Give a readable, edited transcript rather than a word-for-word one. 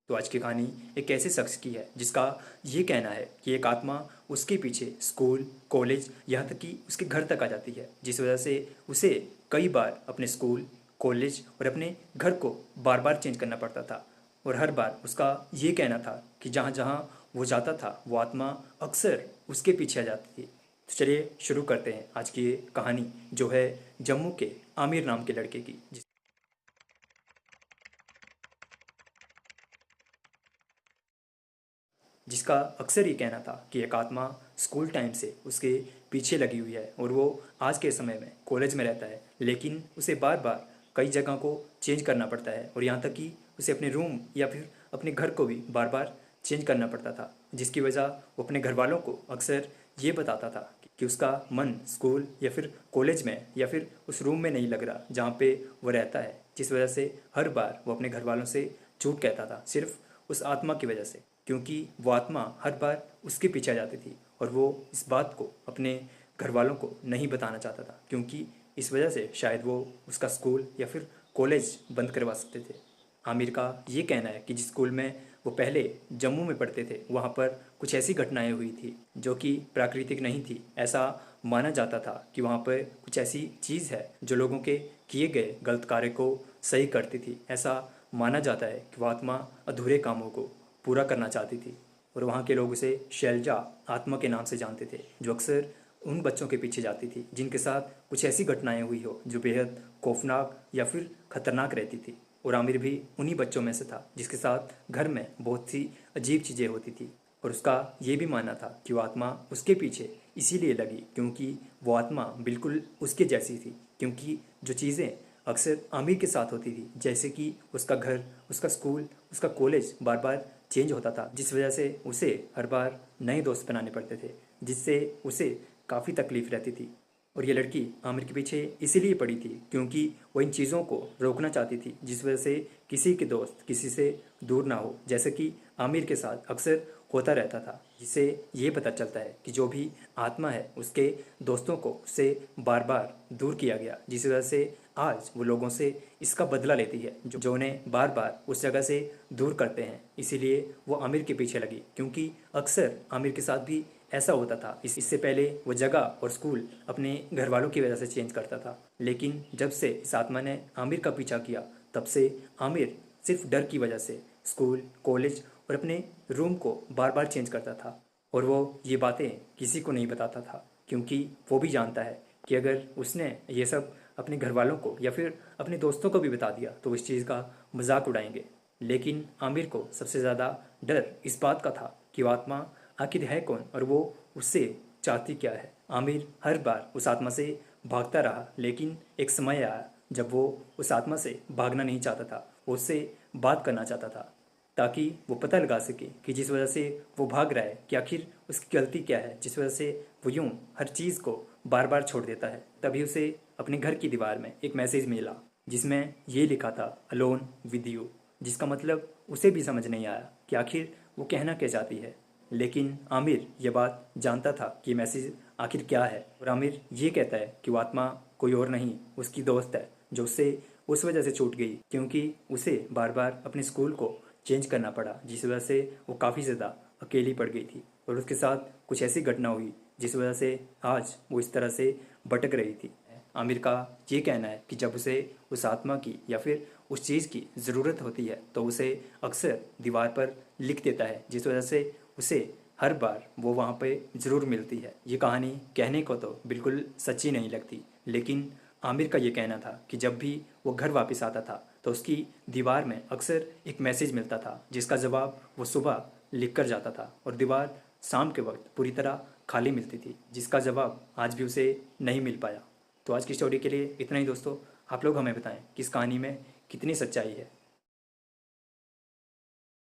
तो आज की कहानी एक ऐसे शख्स की है जिसका ये कहना है कि एक आत्मा उसके पीछे स्कूल, कॉलेज, यहाँ तक कि उसके घर तक आ जाती है, जिस वजह से उसे कई बार अपने स्कूल, कॉलेज और अपने घर को बार बार चेंज करना पड़ता था। और हर बार उसका ये कहना था कि जहाँ जहाँ वो जाता था वो आत्मा अक्सर उसके पीछे आ जाती थी। तो चलिए शुरू करते हैं आज की ये कहानी, जो है जम्मू के आमिर नाम के लड़के की, जिसका अक्सर ये कहना था कि एक आत्मा स्कूल टाइम से उसके पीछे लगी हुई है और वो आज के समय में कॉलेज में रहता है, लेकिन उसे बार बार कई जगह को चेंज करना पड़ता है और यहाँ तक कि उसे अपने रूम या फिर अपने घर को भी बार बार चेंज करना पड़ता था, जिसकी वजह वो अपने घर वालों को अक्सर ये बताता था कि उसका मन स्कूल या फिर कॉलेज में या फिर उस रूम में नहीं लग रहा जहाँ पे वो रहता है, जिस वजह से हर बार वो अपने घर वालों से झूठ कहता था, सिर्फ उस आत्मा की वजह से, क्योंकि वो आत्मा हर बार उसके पीछे आ जाती थी और वो इस बात को अपने घर वालों को नहीं बताना चाहता था, क्योंकि इस वजह से शायद वो उसका स्कूल या फिर कॉलेज बंद करवा सकते थे। आमिर का ये कहना है कि जिस स्कूल में वो पहले जम्मू में पढ़ते थे वहाँ पर कुछ ऐसी घटनाएं हुई थी जो कि प्राकृतिक नहीं थी। ऐसा माना जाता था कि वहाँ पर कुछ ऐसी चीज़ है जो लोगों के किए गए गलत कार्य को सही करती थी। ऐसा माना जाता है कि वह आत्मा अधूरे कामों को पूरा करना चाहती थी और वहाँ के लोग उसे शैलजा आत्मा के नाम से जानते थे, जो अक्सर उन बच्चों के पीछे जाती थी जिनके साथ कुछ ऐसी घटनाएं हुई हो जो बेहद खौफनाक या फिर खतरनाक रहती थी। और आमिर भी उन्हीं बच्चों में से था जिसके साथ घर में बहुत सी अजीब चीज़ें होती थी और उसका ये भी मानना था कि वो आत्मा उसके पीछे इसीलिए लगी क्योंकि वो आत्मा बिल्कुल उसके जैसी थी, क्योंकि जो चीज़ें अक्सर आमिर के साथ होती थी, जैसे कि उसका घर, उसका स्कूल, उसका कॉलेज बार बार चेंज होता था, जिस वजह से उसे हर बार नए दोस्त बनाने पड़ते थे, जिससे उसे काफ़ी तकलीफ रहती थी। और ये लड़की आमिर के पीछे इसीलिए पड़ी थी क्योंकि वो इन चीज़ों को रोकना चाहती थी, जिस वजह से किसी के दोस्त किसी से दूर ना हो, जैसे कि आमिर के साथ अक्सर होता रहता था। जिससे ये पता चलता है कि जो भी आत्मा है उसके दोस्तों को उससे बार बार दूर किया गया, जिस वजह से आज वो लोगों से इसका बदला लेती है जो उन्हें बार बार उस जगह से दूर करते हैं। इसीलिए वो आमिर के पीछे लगी, क्योंकि अक्सर आमिर के साथ भी ऐसा होता था। इससे पहले वो जगह और स्कूल अपने घर वालों की वजह से चेंज करता था, लेकिन जब से इस आत्मा ने आमिर का पीछा किया तब से आमिर सिर्फ डर की वजह से स्कूल, कॉलेज और अपने रूम को बार बार चेंज करता था। और वो ये बातें किसी को नहीं बताता था क्योंकि वो भी जानता है कि अगर उसने ये सब अपने घर वालों को या फिर अपने दोस्तों को भी बता दिया तो इस चीज़ का मजाक उड़ाएंगे। लेकिन आमिर को सबसे ज़्यादा डर इस बात का था कि वो आत्मा आखिर है कौन और वो उससे चाहती क्या है। आमिर हर बार उस आत्मा से भागता रहा, लेकिन एक समय आया जब वो उस आत्मा से भागना नहीं चाहता था, वो उससे बात करना चाहता था, ताकि वो पता लगा सके कि जिस वजह से वो भाग रहा है कि आखिर उसकी गलती क्या है, जिस वजह से वो यूं हर चीज़ को बार बार छोड़ देता है। तभी उसे अपने घर की दीवार में एक मैसेज मिला जिसमें ये लिखा था, अलोन विद यू, जिसका मतलब उसे भी समझ नहीं आया कि आखिर वो कहना क्या चाहती है। लेकिन आमिर ये बात जानता था कि मैसेज आखिर क्या है, और आमिर ये कहता है कि वो आत्मा कोई और नहीं उसकी दोस्त है, जो उससे उस वजह से छूट गई क्योंकि उसे बार बार अपने स्कूल को चेंज करना पड़ा, जिस वजह से वो काफ़ी ज़्यादा अकेली पड़ गई थी और उसके साथ कुछ ऐसी घटना हुई जिस वजह से आज वो इस तरह से भटक रही थी। आमिर का ये कहना है कि जब उसे उस आत्मा की या फिर उस चीज़ की ज़रूरत होती है तो उसे अक्सर दीवार पर लिख देता है, जिस वजह से उसे हर बार वो वहाँ पे ज़रूर मिलती है। ये कहानी कहने को तो बिल्कुल सच्ची नहीं लगती, लेकिन आमिर का ये कहना था कि जब भी वो घर वापस आता था तो उसकी दीवार में अक्सर एक मैसेज मिलता था जिसका जवाब वो सुबह लिख कर जाता था और दीवार शाम के वक्त पूरी तरह खाली मिलती थी, जिसका जवाब आज भी उसे नहीं मिल पाया। तो आज की स्टोरी के लिए इतना ही दोस्तों। आप लोग हमें बताएं कि इस कहानी में कितनी सच्चाई है।